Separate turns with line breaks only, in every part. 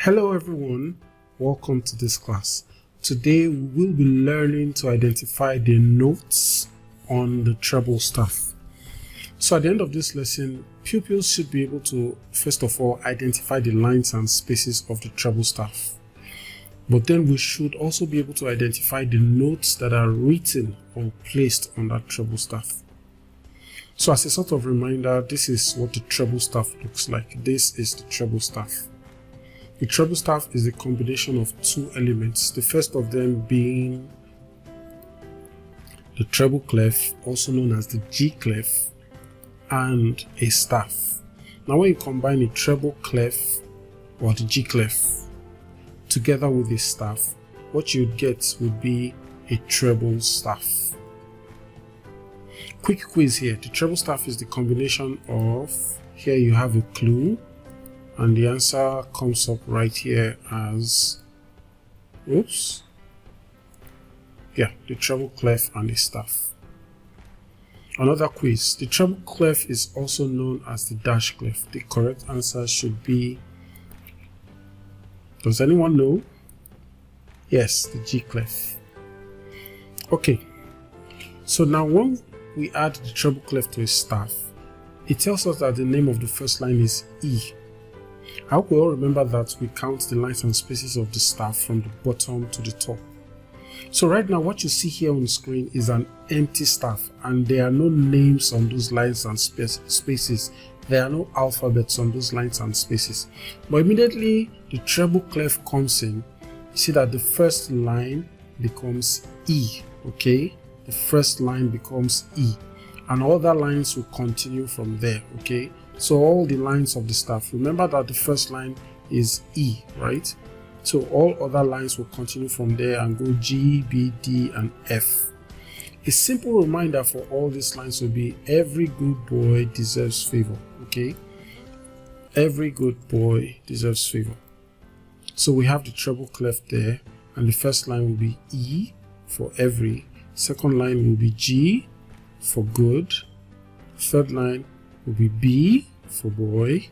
Hello everyone, welcome to this class. Today we will be learning to identify the notes on the treble staff. So at the end of this lesson, pupils should be able to first of all identify the lines and spaces of the treble staff. But then we should also be able to identify the notes that are written or placed on that treble staff. So as a sort of reminder, this is what the treble staff looks like. This is the treble staff. The treble staff is a combination of two elements, the first of them being the treble clef, also known as the G clef, and a staff. Now when you combine the treble clef or the G clef together with the staff, what you'd get would be a treble staff. Quick quiz here. The treble staff is the combination of, here you have a clue, and the answer comes up right here as, the treble clef and the staff. Another quiz. The treble clef is also known as the dash clef. The correct answer should be, does anyone know? Yes, the G clef. Okay, so now when we add the treble clef to a staff, it tells us that the name of the first line is E. I hope we all remember that we count the lines and spaces of the staff from the bottom to the top. So right now what you see here on the screen is an empty staff, and there are no names on those lines and spaces. There are no alphabets on those lines and spaces. But immediately the treble clef comes in, you see that the first line becomes E, okay? The first line becomes E, and all the lines will continue from there, okay? So all the lines of the staff, remember that the first line is E, right? So all other lines will continue from there and go G, B, D, and F. A simple reminder for all these lines will be every good boy deserves favor, okay? Every good boy deserves favor. So we have the treble clef there, and the first line will be E for every, second line will be G for good, third line will be B for boy,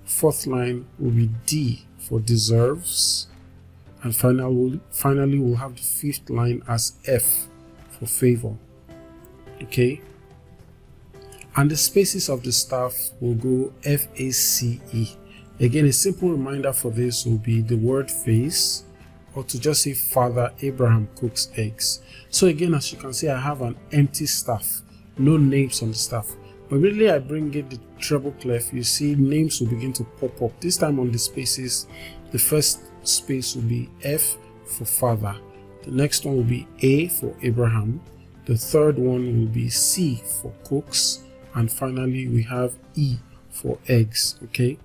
fourth line will be D for deserves, and finally we'll have the fifth line as F for favor, okay? And the spaces of the staff will go FACE. Again, a simple reminder for this will be the word face, or to just say Father Abraham cooks eggs. So again, as you can see, I have an empty staff, no names on the staff. But immediately I bring in the treble clef, you see names will begin to pop up. This time on the spaces, the first space will be F for father. The next one will be A for Abraham. The third one will be C for cooks. And finally we have E for eggs, okay?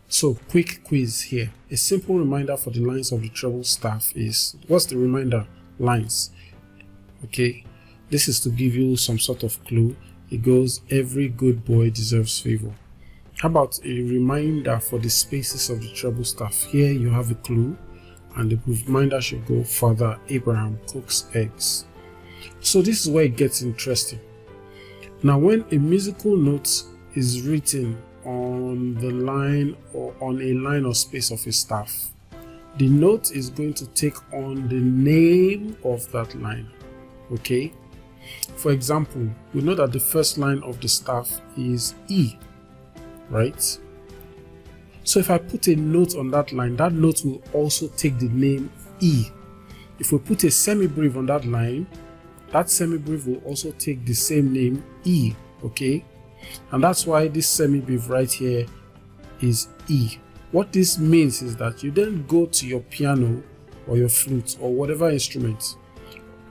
So quick quiz here. A simple reminder for the lines of the treble staff is, what's the reminder? Lines, okay? This is to give you some sort of clue. It goes, every good boy deserves favor. How about a reminder for the spaces of the treble staff? Here you have a clue, and the reminder should go, Father Abraham cooks eggs. So this is where it gets interesting. Now when a musical note is written on the line or on a line or space of a staff, the note is going to take on the name of that line, okay? For example, we know that the first line of the staff is E, right? So if I put a note on that line, that note will also take the name E. If we put a semibreve on that line, that semibreve will also take the same name E, okay? And that's why this semibreve right here is E. What this means is that you then go to your piano or your flute or whatever instrument,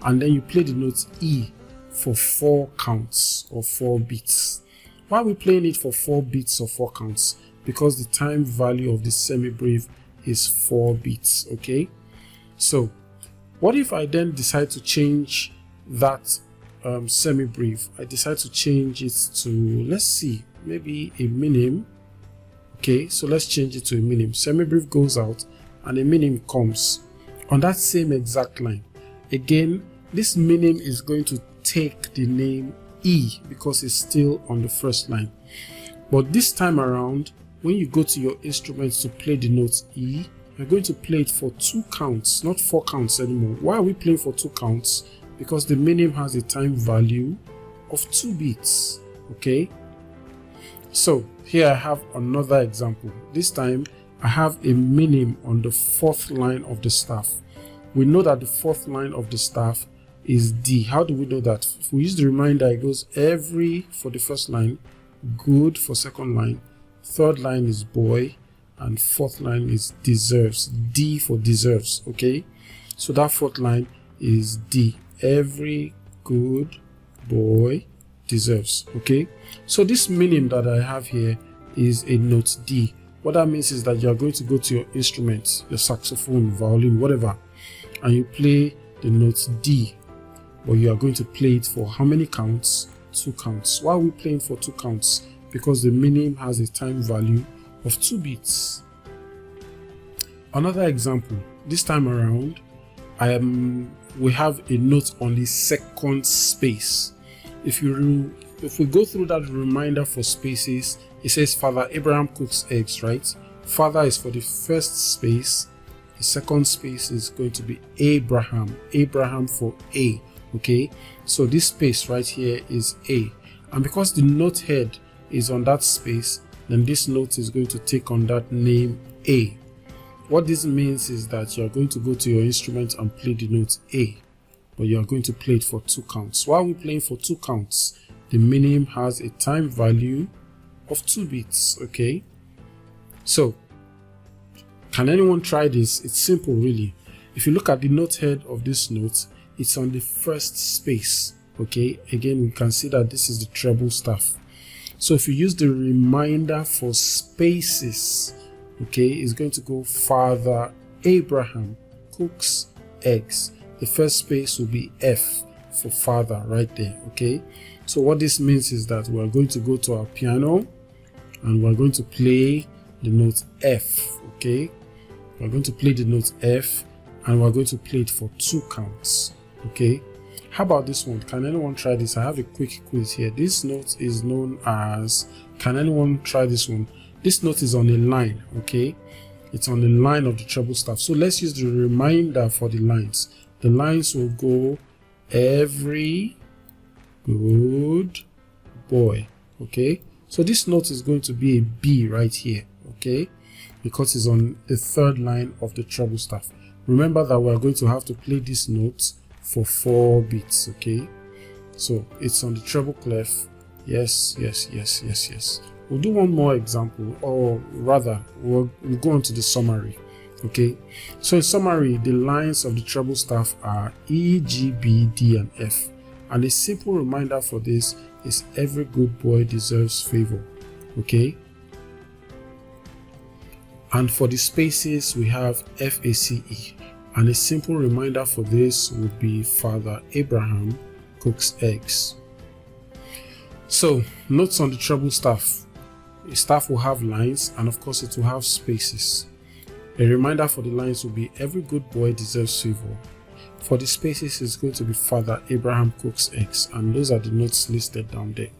and then you play the note E for 4 counts or 4 beats. Why are we playing it for 4 beats or 4 counts? Because the time value of the semibreve is 4 beats, okay? So what if I then decide to change that semibreve? I decide to change it to, let's see, maybe a minim. Okay, so let's change it to a minim. Semibreve goes out and a minim comes on that same exact line. Again, this minim is going to take the name E because it's still on the first line. But this time around, when you go to your instruments to play the note E, you're going to play it for 2 counts, not 4 counts anymore. Why are we playing for 2 counts? Because the minim has a time value of 2 beats. Okay, so here I have another example. This time I have a minim on the 4th line of the staff. We know that the 4th line of the staff is D. How do we know that? If we use the reminder, it goes every for the first line, good for second line, 3rd line is boy, and 4th line is deserves. D for deserves. Okay, so that 4th line is D. Every good boy deserves. Okay, so this minim that I have here is a note D. What that means is that you are going to go to your instrument, your saxophone, violin, whatever, and you play the note D, but you are going to play it for how many counts? 2 counts. Why are we playing for 2 counts? Because the minim has a time value of 2 beats. Another example, this time around, we have a note on the 2nd space. If we go through that reminder for spaces, it says Father Abraham cooks eggs, right? Father is for the 1st space, the 2nd space is going to be Abraham for A. Okay, so this space right here is A, and because the note head is on that space, then this note is going to take on that name A. What this means is that you are going to go to your instrument and play the note A, but you are going to play it for 2 counts. Why are we playing for 2 counts? The minim has a time value of 2 beats. Okay, so can anyone try this? It's simple, really. If you look at the note head of this note, it's on the 1st space. Okay, again, we can see that this is the treble staff. So if you use the reminder for spaces, okay, it's going to go Father Abraham cooks eggs. The 1st space will be F for father right there. Okay, so what this means is that we're going to go to our piano and we're going to play the note F. Okay, we're going to play the note F and we're going to play it for 2 counts. Okay, how about this one? Can anyone try this? I have a quick quiz here. This note is known as, can anyone try this one? This note is on a line. Okay, it's on the line of the treble staff. So let's use the reminder for the lines. The lines will go every good boy. Okay, so this note is going to be a B right here. Okay, because it's on the 3rd line of the treble staff. Remember that we are going to have to play this note for 4 beats. Okay, so it's on the treble clef. Yes. We'll do one more example, or rather we'll go on to the summary. Okay, so in summary, the lines of the treble staff are E, G, B, D, and F, and a simple reminder for this is every good boy deserves favor. Okay, and for the spaces we have F, A, C, E, and a simple reminder for this would be Father Abraham cooks eggs. So notes on the treble staff. A staff will have lines, and of course it will have spaces. A reminder for the lines will be every good boy deserves favor. For the spaces, it's going to be Father Abraham cooks eggs, and those are the notes listed down there.